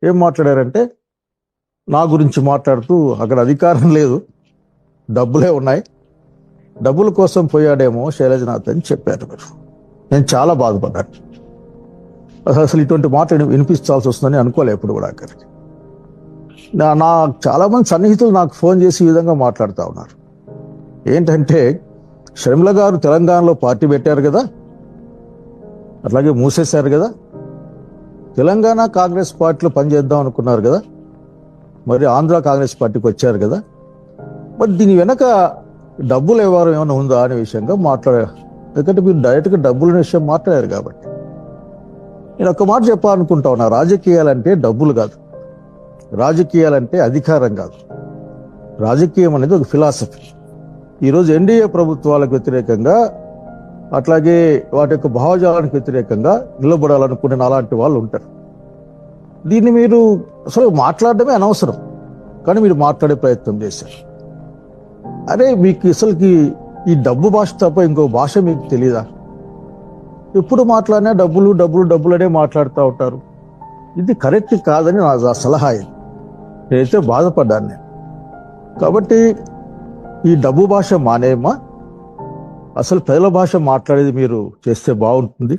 ఏం మాట్లాడారంటే నా గురించి మాట్లాడుతూ అక్కడ అధికారం లేదు, డబ్బులే ఉన్నాయి, డబ్బుల కోసం పోయాడేమో శైలజనాథ్ అని చెప్పారు మీరు. నేను చాలా బాధపడ్డాను. అసలు ఇటువంటి మాటలు వినిపించాల్సి వస్తుందని అనుకోలే ఎప్పుడు కూడా. అక్కడికి నా చాలామంది సన్నిహితులు నాకు ఫోన్ చేసి ఈ విధంగా మాట్లాడుతూ ఉన్నారు. ఏంటంటే షర్మిల గారు తెలంగాణలో పార్టీ పెట్టారు కదా, అట్లాగే మూసేశారు కదా, తెలంగాణ కాంగ్రెస్ పార్టీలో పనిచేద్దాం అనుకున్నారు కదా, మరి ఆంధ్ర కాంగ్రెస్ పార్టీకి వచ్చారు కదా, మరి దీని వెనక డబ్బులు వ్యవహారం ఏమైనా ఉందా అనే విషయంగా మాట్లాడారు. ఎందుకంటే మీరు డైరెక్ట్గా డబ్బుల విషయం మాట్లాడారు కాబట్టి నేను ఒక్క మాట చెప్పాలనుకుంటా ఉన్నా. రాజకీయాలంటే డబ్బులు కాదు, రాజకీయాలంటే అధికారం కాదు. రాజకీయం అనేది ఒక ఫిలాసఫీ. ఈరోజు ఎన్డీఏ ప్రభుత్వాలకు వ్యతిరేకంగా, అట్లాగే వాటి యొక్క భావజాలానికి వ్యతిరేకంగా నిలబడాలనుకునే అలాంటి వాళ్ళు ఉంటారు. దీన్ని మీరు అసలు మాట్లాడడమే అనవసరం, కానీ మీరు మాట్లాడే ప్రయత్నం చేశారు. అరే మీకు అసలుకి ఈ డబ్బు భాష తప్ప ఇంకో భాష మీకు తెలీదా? ఎప్పుడు మాట్లాడినా డబ్బులు డబ్బులు డబ్బులు అనే మాట్లాడుతూ ఉంటారు. ఇది కరెక్ట్ కాదని నా సలహా. నేనైతే బాధపడ్డాను నేను. కాబట్టి ఈ డబ్బు భాష మానేయమ్మా, అసలు ప్రజల భాష మాట్లాడేది మీరు చేస్తే బాగుంటుంది.